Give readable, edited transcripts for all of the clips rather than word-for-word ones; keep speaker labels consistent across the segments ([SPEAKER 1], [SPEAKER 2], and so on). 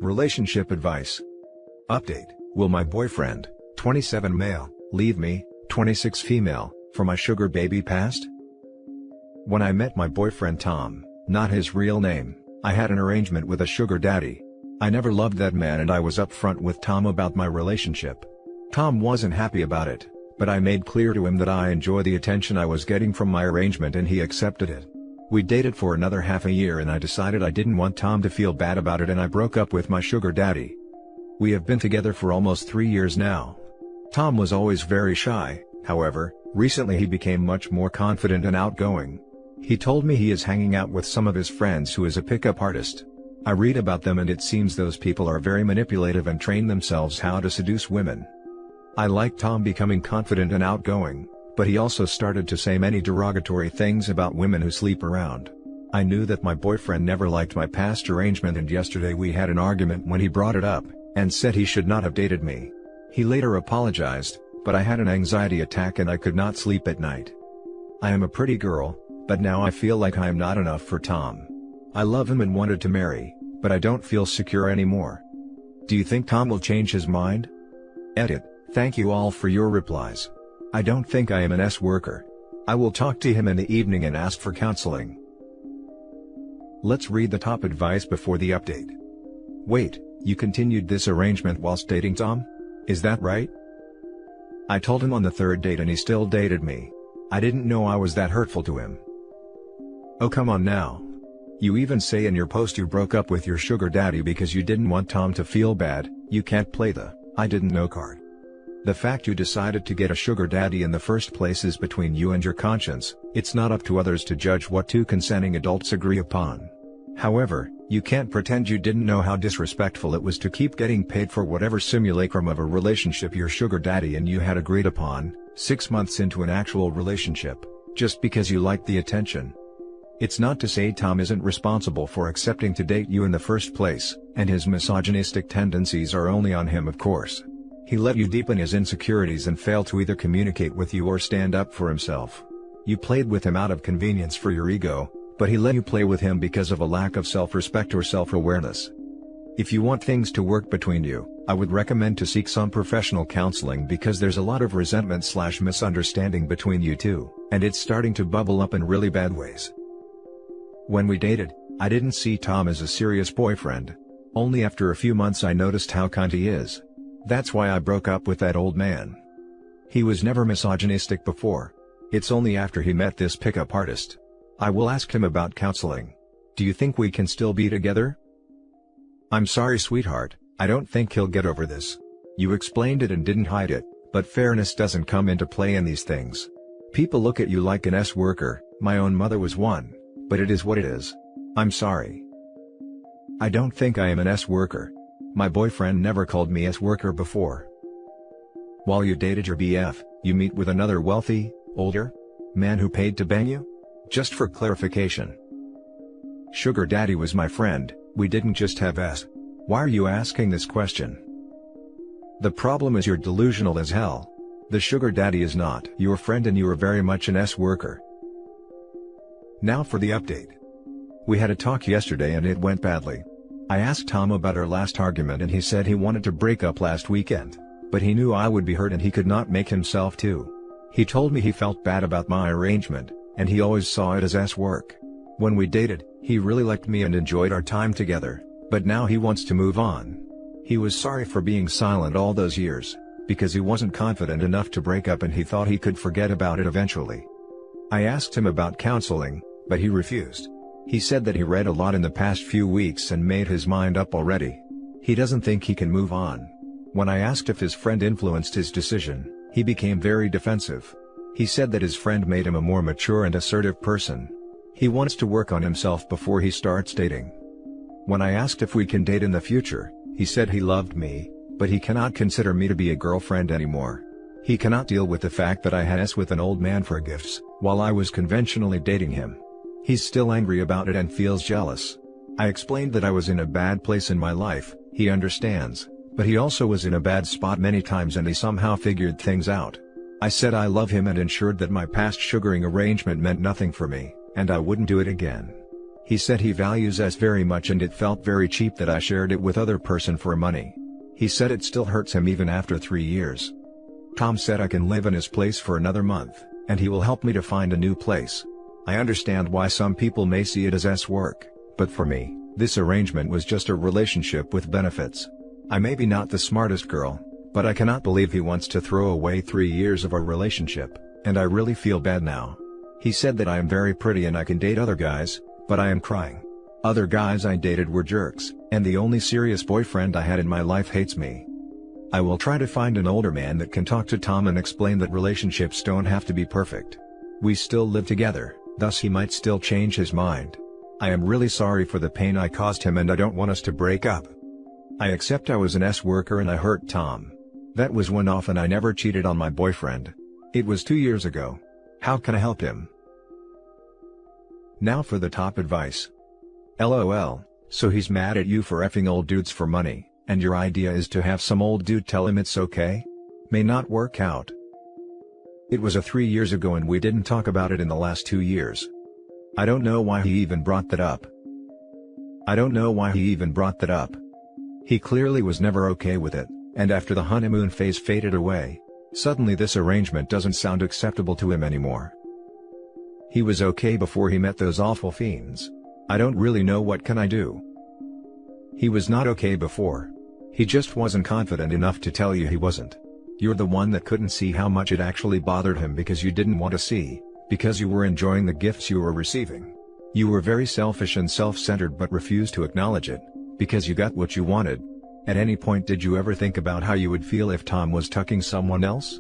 [SPEAKER 1] Relationship advice. Update. Will my boyfriend, 27 male, leave me, 26 female, for my sugar baby past? When I met my boyfriend Tom, not his real name, I had an arrangement with a sugar daddy. I never loved that man and I was upfront with Tom about my relationship. Tom wasn't happy about it, but I made clear to him that I enjoy the attention I was getting from my arrangement and he accepted it. We dated for another half a year and I decided I didn't want Tom to feel bad about it and I broke up with my sugar daddy. We have been together for almost 3 years now. Tom was always very shy, however, recently he became much more confident and outgoing. He told me he is hanging out with some of his friends who is a pickup artist. I read about them and it seems those people are very manipulative and train themselves how to seduce women. I like Tom becoming confident and outgoing, but he also started to say many derogatory things about women who sleep around. I knew that my boyfriend never liked my past arrangement and yesterday we had an argument when he brought it up, and said he should not have dated me. He later apologized, but I had an anxiety attack and I could not sleep at night. I am a pretty girl, but now I feel like I am not enough for Tom. I love him and wanted to marry, but I don't feel secure anymore. Do you think Tom will change his mind? Edit. Thank you all for your replies. I don't think I am an S-worker. I will talk to him in the evening and ask for counseling. Let's read the top advice before the update. Wait, you continued this arrangement whilst dating Tom? Is that right? I told him on the third date and he still dated me. I didn't know I was that hurtful to him. Oh come on now. You even say in your post you broke up with your sugar daddy because you didn't want Tom to feel bad. You can't play the "I didn't know" card. The fact you decided to get a sugar daddy in the first place is between you and your conscience. It's not up to others to judge what two consenting adults agree upon. However, you can't pretend you didn't know how disrespectful it was to keep getting paid for whatever simulacrum of a relationship your sugar daddy and you had agreed upon, 6 months into an actual relationship, just because you liked the attention. It's not to say Tom isn't responsible for accepting to date you in the first place, and his misogynistic tendencies are only on him of course. He let you deepen his insecurities and fail to either communicate with you or stand up for himself. You played with him out of convenience for your ego, but he let you play with him because of a lack of self-respect or self-awareness. If you want things to work between you, I would recommend to seek some professional counseling because there's a lot of resentment/misunderstanding between you two, and it's starting to bubble up in really bad ways. When we dated, I didn't see Tom as a serious boyfriend. Only after a few months I noticed how kind he is. That's why I broke up with that old man. He was never misogynistic before. It's only after he met this pickup artist. I will ask him about counseling. Do you think we can still be together? I'm sorry sweetheart, I don't think he'll get over this. You explained it and didn't hide it, but fairness doesn't come into play in these things. People look at you like an S-worker, my own mother was one, but it is what it is. I'm sorry. I don't think I am an S-worker. My boyfriend never called me S-worker before. While you dated your BF, you meet with another wealthy, older man who paid to bang you? Just for clarification. Sugar daddy was my friend, we didn't just have S. Why are you asking this question? The problem is you're delusional as hell. The sugar daddy is not your friend and you are very much an S-worker. Now for the update. We had a talk yesterday and it went badly. I asked Tom about our last argument and he said he wanted to break up last weekend, but he knew I would be hurt and he could not make himself too. He told me he felt bad about my arrangement, and he always saw it as S-work. When we dated, he really liked me and enjoyed our time together, but now he wants to move on. He was sorry for being silent all those years, because he wasn't confident enough to break up and he thought he could forget about it eventually. I asked him about counseling, but he refused. He said that he read a lot in the past few weeks and made his mind up already. He doesn't think he can move on. When I asked if his friend influenced his decision, he became very defensive. He said that his friend made him a more mature and assertive person. He wants to work on himself before he starts dating. When I asked if we can date in the future, he said he loved me, but he cannot consider me to be a girlfriend anymore. He cannot deal with the fact that I had S with an old man for gifts, while I was conventionally dating him. He's still angry about it and feels jealous. I explained that I was in a bad place in my life, he understands, but he also was in a bad spot many times and he somehow figured things out. I said I love him and ensured that my past sugaring arrangement meant nothing for me, and I wouldn't do it again. He said he values us very much and it felt very cheap that I shared it with other person for money. He said it still hurts him even after 3 years. Tom said I can live in his place for another month, and he will help me to find a new place. I understand why some people may see it as S-work, but for me, this arrangement was just a relationship with benefits. I may be not the smartest girl, but I cannot believe he wants to throw away 3 years of our relationship, and I really feel bad now. He said that I am very pretty and I can date other guys, but I am crying. Other guys I dated were jerks, and the only serious boyfriend I had in my life hates me. I will try to find an older man that can talk to Tom and explain that relationships don't have to be perfect. We still live together, thus he might still change his mind. I am really sorry for the pain I caused him and I don't want us to break up. I accept I was an S-worker and I hurt Tom. That was one off and I never cheated on my boyfriend. It was 2 years ago. How can I help him? Now for the top advice. LOL, so he's mad at you for effing old dudes for money, and your idea is to have some old dude tell him it's okay? May not work out. It was 3 years ago and we didn't talk about it in the last 2 years. I don't know why he even brought that up. He clearly was never okay with it, and after the honeymoon phase faded away, suddenly this arrangement doesn't sound acceptable to him anymore. He was okay before he met those awful fiends. I don't really know what can I do. He was not okay before. He just wasn't confident enough to tell you he wasn't. You're the one that couldn't see how much it actually bothered him because you didn't want to see, because you were enjoying the gifts you were receiving. You were very selfish and self-centered but refused to acknowledge it, because you got what you wanted. At any point did you ever think about how you would feel if Tom was tucking someone else?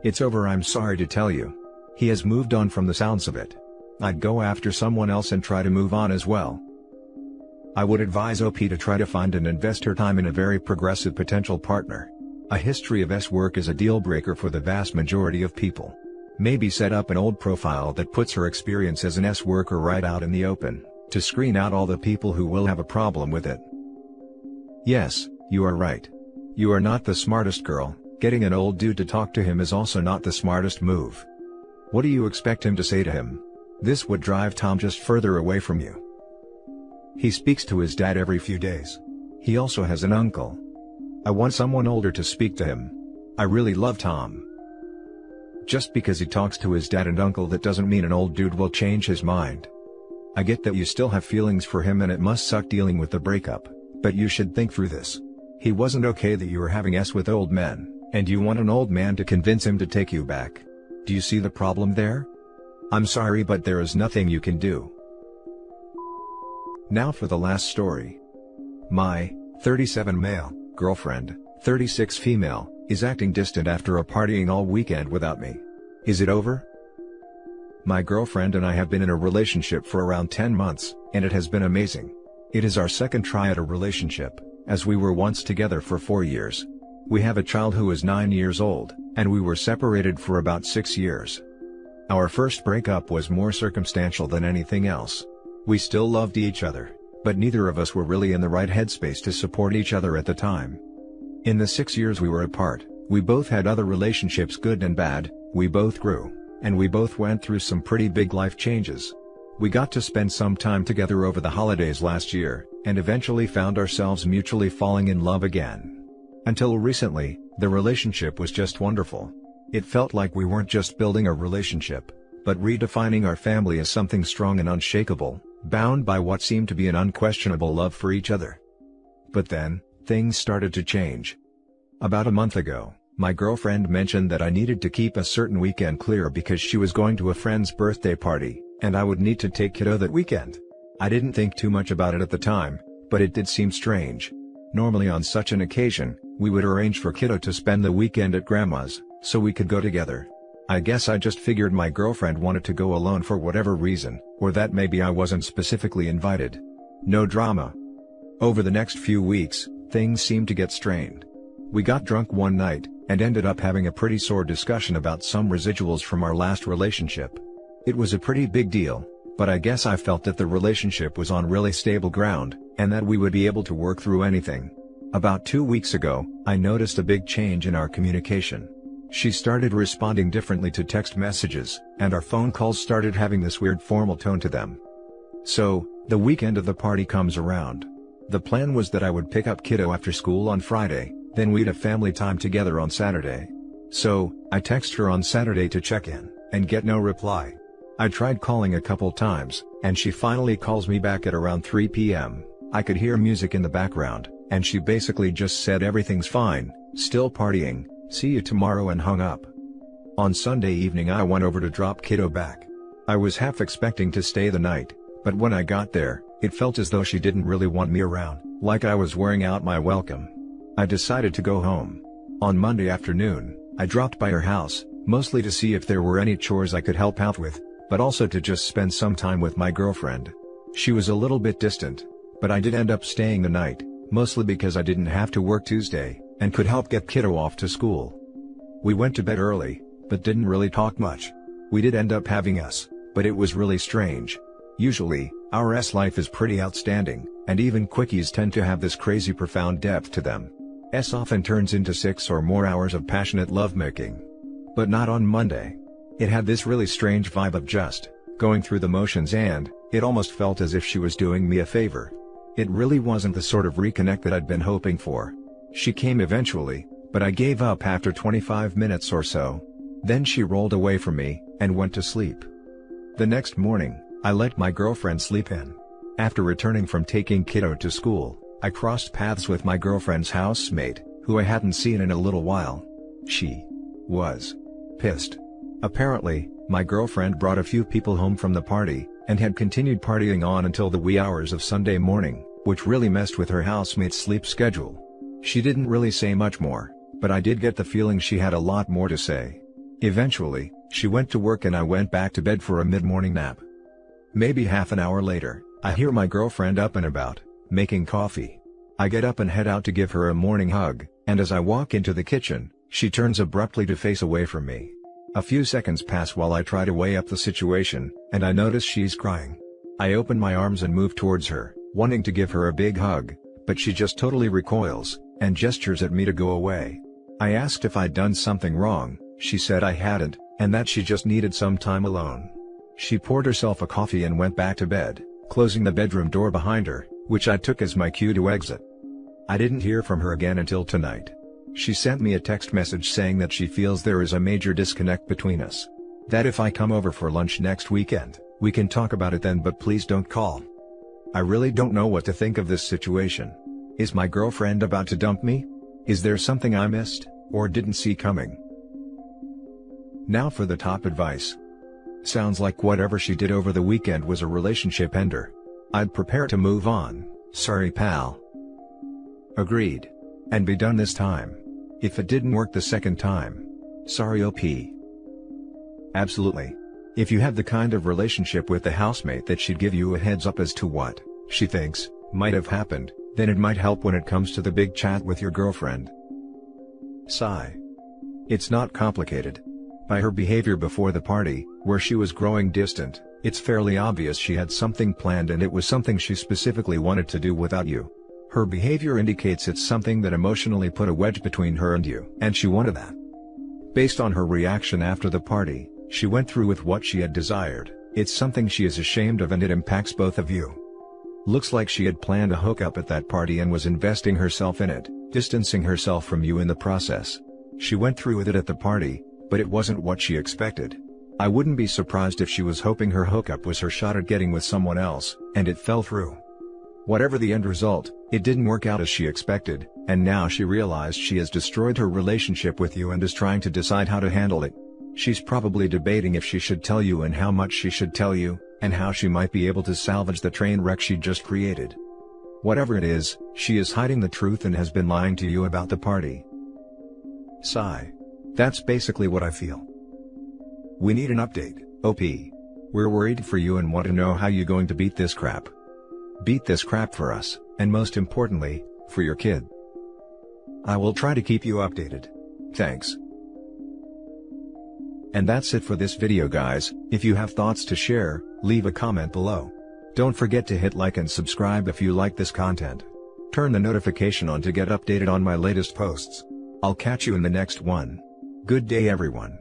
[SPEAKER 1] It's over, I'm sorry to tell you. He has moved on from the sounds of it. I'd go after someone else and try to move on as well. I would advise OP to try to find and invest her time in a very progressive potential partner. A history of S-work is a deal breaker for the vast majority of people. Maybe set up an old profile that puts her experience as an S-worker right out in the open, to screen out all the people who will have a problem with it. Yes, you are right. You are not the smartest girl, getting an old dude to talk to him is also not the smartest move. What do you expect him to say to him? This would drive Tom just further away from you. He speaks to his dad every few days. He also has an uncle. I want someone older to speak to him. I really love Tom. Just because he talks to his dad and uncle, that doesn't mean an old dude will change his mind. I get that you still have feelings for him and it must suck dealing with the breakup, but you should think through this. He wasn't okay that you were having S with old men, and you want an old man to convince him to take you back. Do you see the problem there? I'm sorry, but there is nothing you can do. Now for the last story. My 37 male girlfriend, 36 female, is acting distant after a partying all weekend without me. Is it over? My girlfriend and I have been in a relationship for around 10 months, and it has been amazing. It is our second try at a relationship, as we were once together for 4 years. We have a child who is 9 years old, and we were separated for about 6 years. Our first breakup was more circumstantial than anything else. We still loved each other, but neither of us were really in the right headspace to support each other at the time. In the 6 years we were apart, we both had other relationships, good and bad, we both grew, and we both went through some pretty big life changes. We got to spend some time together over the holidays last year, and eventually found ourselves mutually falling in love again. Until recently, the relationship was just wonderful. It felt like we weren't just building a relationship, but redefining our family as something strong and unshakable, bound by what seemed to be an unquestionable love for each other. But then, things started to change. About a month ago, my girlfriend mentioned that I needed to keep a certain weekend clear because she was going to a friend's birthday party, and I would need to take kiddo that weekend. I didn't think too much about it at the time, but it did seem strange. Normally on such an occasion, we would arrange for kiddo to spend the weekend at grandma's, so we could go together. I guess I just figured my girlfriend wanted to go alone for whatever reason, or that maybe I wasn't specifically invited. No drama. Over the next few weeks, things seemed to get strained. We got drunk one night, and ended up having a pretty sore discussion about some residuals from our last relationship. It was a pretty big deal, but I guess I felt that the relationship was on really stable ground, and that we would be able to work through anything. About 2 weeks ago, I noticed a big change in our communication. She started responding differently to text messages, and our phone calls started having this weird formal tone to them. So, the weekend of the party comes around. The plan was that I would pick up kiddo after school on Friday, then we'd have family time together on Saturday. So, I text her on Saturday to check in, and get no reply. I tried calling a couple times, and she finally calls me back at around 3 p.m. I could hear music in the background, and she basically just said everything's fine, still partying, see you tomorrow, and hung up. On Sunday evening I went over to drop kiddo back. I was half expecting to stay the night, but when I got there, it felt as though she didn't really want me around, like I was wearing out my welcome. I decided to go home. On Monday afternoon, I dropped by her house, mostly to see if there were any chores I could help out with, but also to just spend some time with my girlfriend. She was a little bit distant, but I did end up staying the night, mostly because I didn't have to work Tuesday, and could help get kiddo off to school. We went to bed early, but didn't really talk much. We did end up having us, but it was really strange. Usually, our life is pretty outstanding, and even quickies tend to have this crazy profound depth to them. Often turns into 6 or more hours of passionate lovemaking. But not on Monday. It had this really strange vibe of just going through the motions, and it almost felt as if she was doing me a favor. It really wasn't the sort of reconnect that I'd been hoping for. She came eventually, but I gave up after 25 minutes or so. Then she rolled away from me, and went to sleep. The next morning, I let my girlfriend sleep in. After returning from taking kiddo to school, I crossed paths with my girlfriend's housemate, who I hadn't seen in a little while. She was pissed. Apparently, my girlfriend brought a few people home from the party, and had continued partying on until the wee hours of Sunday morning, which really messed with her housemate's sleep schedule. She didn't really say much more, but I did get the feeling she had a lot more to say. Eventually, she went to work and I went back to bed for a mid-morning nap. Maybe half an hour later, I hear my girlfriend up and about, making coffee. I get up and head out to give her a morning hug, and as I walk into the kitchen, she turns abruptly to face away from me. A few seconds pass while I try to weigh up the situation, and I notice she's crying. I open my arms and move towards her, wanting to give her a big hug, but she just totally recoils, and gestures at me to go away. I asked if I'd done something wrong. She said I hadn't, and that she just needed some time alone. She poured herself a coffee and went back to bed, closing the bedroom door behind her, which I took as my cue to exit. I didn't hear from her again until tonight. She sent me a text message saying that she feels there is a major disconnect between us. That if I come over for lunch next weekend, we can talk about it then, but please don't call. I really don't know what to think of this situation. Is my girlfriend about to dump me? Is there something I missed, or didn't see coming? Now for the top advice. Sounds like whatever she did over the weekend was a relationship ender. I'd prepare to move on. Sorry pal. Agreed. And be done this time. If it didn't work the second time. Sorry OP. Absolutely. If you have the kind of relationship with the housemate that she'd give you a heads up as to what she thinks might have happened, then it might help when it comes to the big chat with your girlfriend. Sigh. It's not complicated. By her behavior before the party, where she was growing distant, it's fairly obvious she had something planned, and it was something she specifically wanted to do without you. Her behavior indicates it's something that emotionally put a wedge between her and you, and she wanted that. Based on her reaction after the party, she went through with what she had desired. It's something she is ashamed of, and it impacts both of you. Looks like she had planned a hookup at that party and was investing herself in it, distancing herself from you in the process. She went through with it at the party, but it wasn't what she expected. I wouldn't be surprised if she was hoping her hookup was her shot at getting with someone else, and it fell through. Whatever the end result, it didn't work out as she expected, and now she realized she has destroyed her relationship with you and is trying to decide how to handle it. She's probably debating if she should tell you and how much she should tell you, and how she might be able to salvage the train wreck she just created. Whatever it is, she is hiding the truth and has been lying to you about the party. Sigh. That's basically what I feel. We need an update, OP. We're worried for you and want to know how you're going to beat this crap. Beat this crap for us, and most importantly, for your kid. I will try to keep you updated. Thanks. And that's it for this video, guys. If you have thoughts to share, leave a comment below. Don't forget to hit like and subscribe if you like this content. Turn the notification on to get updated on my latest posts. I'll catch you in the next one. Good day everyone.